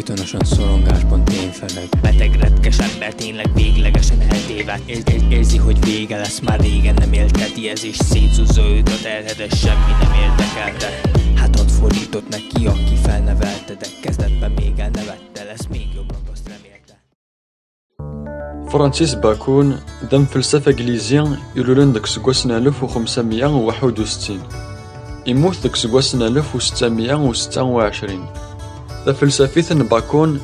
Folytonosan szorongásban tényfeleg. Beteg, retkes ember tényleg véglegesen eltévedt. Érzi, hogy vége lesz, már régen nem élteti. Ez is szétszúzza őt a terhetes, semmi nem érdekelte. Hátat fordított neki, aki felnevelte, de kezdetben még elnevette, lesz még jobbnak, azt remélte. فرانسيس باكون دم فلسفة إنجليزية يلولن داك سكواسن 1561 يموت داك سكواسن 1626. ذا فلسفيث باكون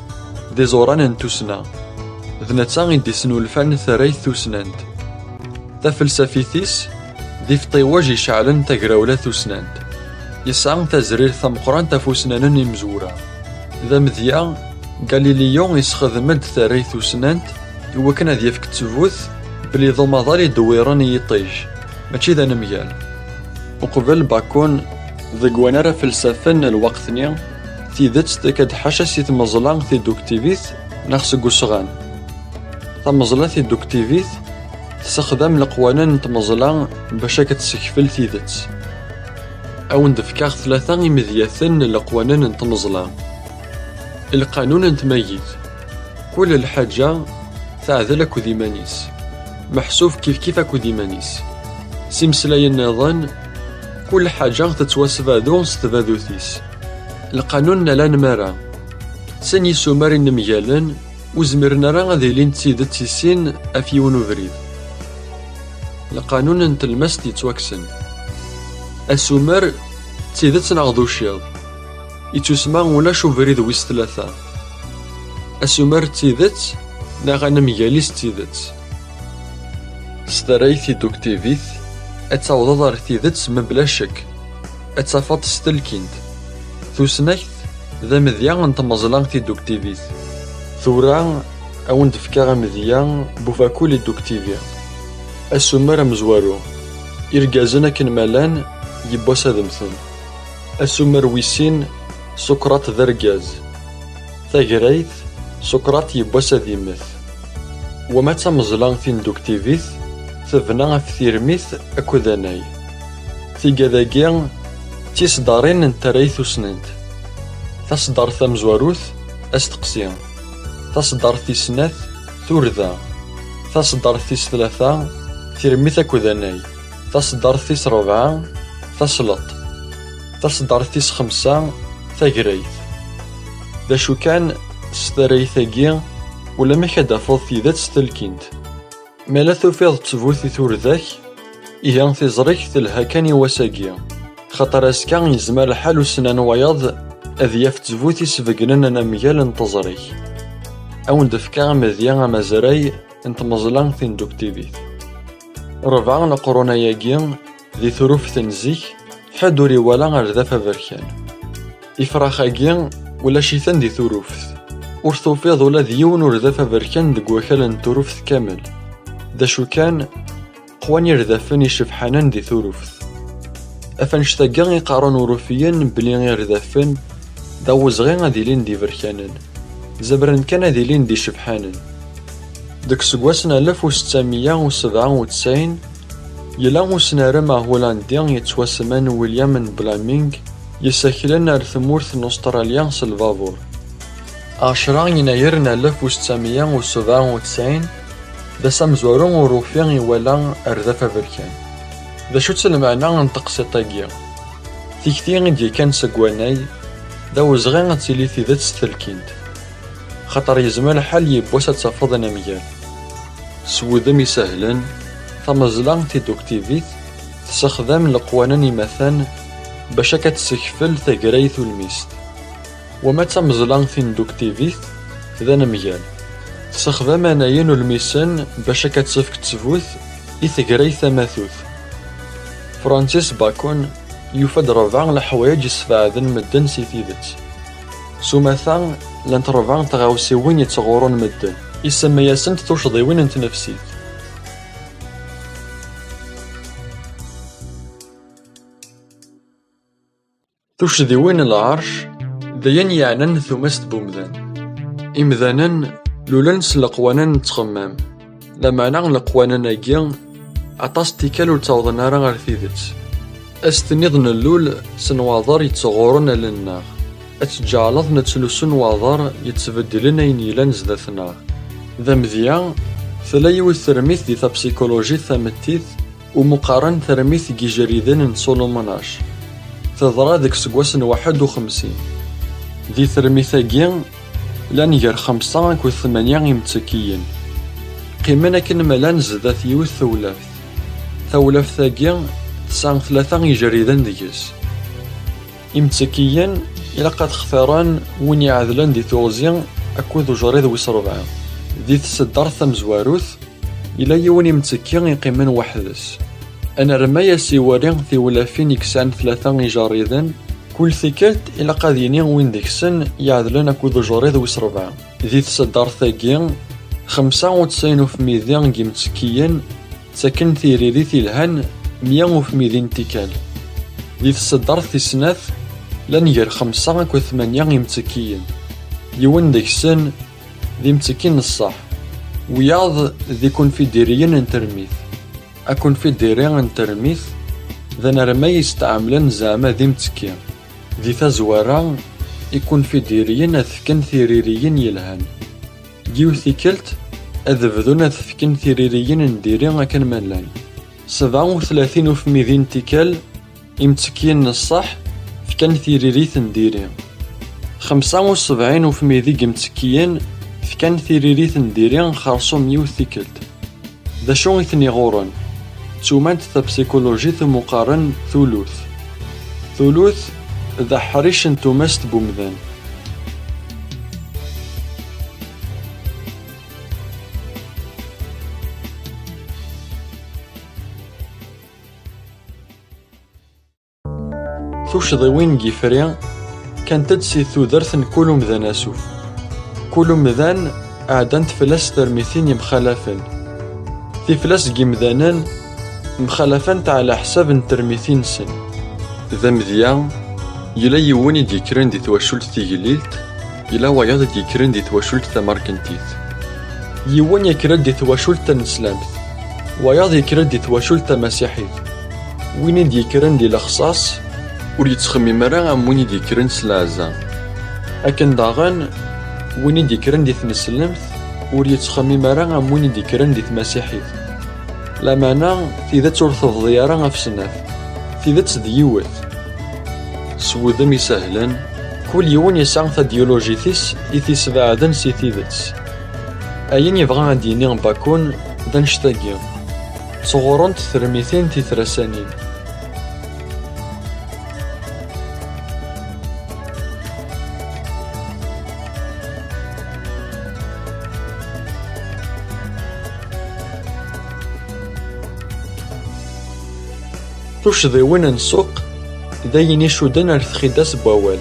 دي زوران انتوسنا ذنتا دي سنولفان ثريث توسنانت. ذا فلسفيثيس دي فطيواج يشعلن تقراولا توسنانت يسعن تزرير ثمقران تفوسنانن يمزورا. ذا مذيا غاليليو يسخدمد ثريث توسنانت هو كان هذا يفك تفوث بلي ضمضال يدويران يطيج ماشي ذا نميال. وقبل باكون ذقوانا فلسفن الوقتني تيدت تكاد حاشا سيت مزلان في دوكتيفيث نخس قصغان. تمزلا في دوكتيفيث تستخدم القوانين تمزلان باش كتسكفل تيدت او ندفكاغ ثلاثة مذياثن القوانين تمزلان. القانون نتميز كل الحاجة تعذل أكو ديمانيس محسوف كيف أكو ديمانيس سيمسلاي النظام كل حاجة تتواسفادو ستفادوثيس. القانون لا نمارا سني سوماري نميالن وزمرنا راه غادي لين تسيدت سين افيون وفريد. القانون نتلمس تيتواكسن السومر تسيدت نعضو شيض يتسمى ولا شو فريد ويس ثلاثة. السومر تسيدت ناغانا مياليس تسيدت سترايثي دوكتيفيث اتعوض دار تيدت مبلا شك اتفاط ستلكيند ثوسناكت ذا مذيان نتمزلان تي دوكتيفيث ثورا او ندفكا مذيان بوفاكولي دوكتيفيا. السمر مزوارو إرقازنا كنمالان يبوسا دمثن. السمر ويسين سقراط ذرقاز ثاقرايث سقراط يبوسا ديمث. وما تمزلان تي دوكتيفيث ثبنا في ثيرميث اكو ذاناي ثيقاذاقيا تيصدارين نترايث وسننت. تصدر ثمزواروث استقسيا تصدر ثيسناث ثورذا تصدر ثيس ثلاثة ثيرميث اكو ذاناي تصدر ثيس ربعة تصلط تصدر ثيس خمسة ثاقريث. ذا شو كان ستريثاقيا ولا ما كدافض في ذات ستلكينت مالا ثوفيض تفوثي ثورذاك إيان ثيزريك تلها كان يواساقيا خاطر اسكان يزمال حالو سنان وياض أذياف تفوثي سفقنن أنا ميال انتظريك أو ندفكا مذيان مزراي انتمزلان ثين دوكتيفيث. ربعا نقرونا ياقيا ذي ثروف تنزيك حدوري ولا غردافا بركان إفراخاقيا ولا شيثان دي ثروفث ورثوفيض ولا ديون وردافا بركان دق وكالن ثروفث كامل. ذا شو كان قواني ردافن يشفحانان دي ثروفث أفنشتاقا يقارن وروفيين بلي غير ذافن داوز غي غادي لين دي بركانن زبرن كان هادي لين دي شبحانن. داك سكواسن 1697 يلا وسنارم هولندي يتواسمان ويليام بلامينغ يساكلن ار ثمورث أستراليا سلفافور. 10 يناير 1697 دا سامزورون وروفيان يوالا أردافا بركان. ذا شو تسلمعنا ننطقسي طاقيا تيكتي دي كان سكواناي داوز غي غتيلي في ذات ستلكيند خاطر يزمال حال يبوسا تفض نميال سوذم يسهلن تمزلان تي دوكتيفيث تستخدم القوانين مثلا باش كتسكفل تقريث الميست. وما تمزلان تي دوكتيفيث ذا نميال تستخدم انايين الميسن باش كتسفك تفوث إثقريث ماثوث. فرانسيس باكون يفاد ربعا الحوايج يسفعذن مدن سي ثيدت سوماثا لانت ربعا تغاوسيوين يتغورون مدن يسمى ياسنت توشضيوين انت نفسيت. توشديوين العرش ديان يعنن ثمست بومذان إمذانن لولن سلقوانن تخمام لمعنى لقوانن أجيان عطاس تيكال وتعوضنا راه غير ثيدت أستنيضن اللول سنواضر يتغورن للنار أتجعلض نتلوسن واضر يتبدلن أين يلان زداتنا. ذا مذيا ثلايو الثرميث دي ثابسيكولوجي ثامتيث ومقارن ثرميث جي جريدين نسولوموناش تضرا ديك سكواسن 51. دي ثرميثاكي لان ير 5 و 8 يمتكيين قيمنا كن ملان زدات يوث ثولافت ثاكي تسعة 3 يجريدان ديكس يمتكيين إلا قد اختاران وين يعذلان دي توزيان أكوذ جريد ويس 4 دي تسدار ثمزواروث إلا يوني متكين يقيمن وحدس. أنا رمايا سيوارين ثولافين يكسان 3 يجريدان كل ثيكلت إلا قاديني وين ديكسن يعذلان أكوذ جريد ويس 4 دي تسدار ثاكي 95% يمتكيين ساكن ثيريري ثيلهان 100 تيكال. دي تسدار ثيسناث لان ير 5 و 8 يمتكيين يون ديكسن ذي متكين الصح وياض ذي كونفيديريين انترميث أكونفيديريين انترميث ذا نرمي يستعملن زعما ذي متكين ذي ثزوارا يكونفيديريين أثفكن ثيريريين يلهان جيو ثيكلت أذبذون أثفكن ثيريريين نديرين أكن ملان 37% تيكال يمتكين الصح فكان ثيريريث نديرين 75% يمتكيين فكان ثيريريث نديرين خارصو 100 ثيكلت. ذا شو يثني غورن تومانت ثابسيكولوجي مقارن ثلث ذا حريش انتوماست بومذان. ثوش ضوين جيفريان كانت تدسي ثودرثن كل مذان أسوف كل مذان أعدان تفلاس ترميثين مخالفين في فلاس جيمذانان مخالفان على حساب ترميثين سن. ذا مذيان يلا يوني ديكرن دي تواشلت تيجليلت يلا وياض ديكرن دي تواشلت تماركنتيث يوان يكرد دي تواشلت نسلامت وياض يكرد دي تواشلت مسيحيث وين ديكرن دي لخصاص ور يتخمم راه وين يديكرن سلازا أكن داغن وين يديكرن دي ثنسلمت ور يتخمم راه وين يديكرن دي مسيحيث لا معنى في ذات ورث ضيارة في سناف في ذات ديوث سوذم يسهلا كل يوم يسعى ثديولوجيثيس إثيس بعدن سيثيذتس أين يبغى ديني باكون دنشتاقي صغورون تثرميثين تثرسانين. توش ذيوين نسوق داين يشودن ارثخيداس بوال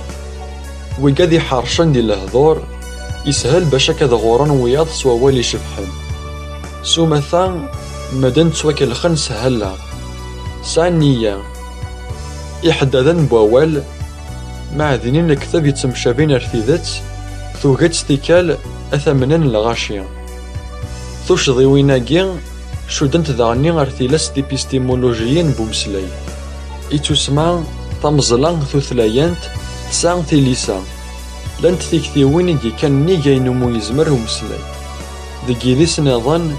ويقاذي حارشان دي الهضور يسهل باش هكا غوران وياض سوالي شفحن سومثا مدن تسواك الخن سهلا سانية إحداثن بوال مع ذنين الكتاب يتمشابين ارثيذات ثوغت ستيكال أثمنن الغاشية ثوش ضيويناكي شودنت ذاني ارثيلاس ديبيستيمولوجيين بومسلاي يتسمى تمزلان ثلايانت تسعة تيليسا لانت تكثيوين دي كان نيجاين وميزمر ومسلاي دقي ذي سنظن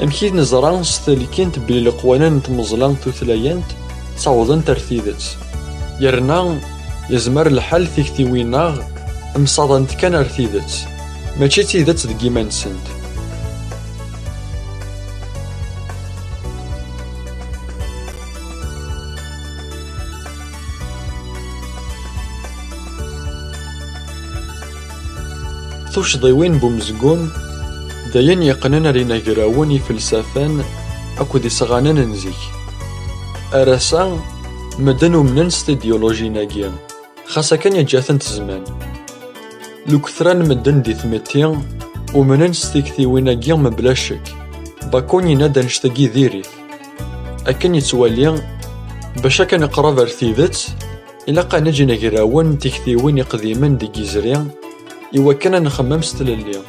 أمكي نزران ستالكينت بلي القوانان تمزلان ثلايانت تصاوضن ترثيذات يرنا يزمر الحال تكثيويناغ مصادنت كان ارثيذات ماشي تيذات دقي مانسنت. ثوش ضيوين بومزقون داين يقنن رينا جراوني فلسفان أكو دي صغانان نزيك أرسان مدنو منن ستيديولوجي ناقيا خاصة كان يجاثن تزمان لو كثران مدن دي ثمتين ومنن ستيكثيوين ناقيا مبلا شك باكون ينادى نشتاقي ذيريث أكن يتواليا باش كان قراب ارثيذات إلا قا نجي نجراون تكثيوين قديما دي جيزريان إوا كان نخمم ستلاليا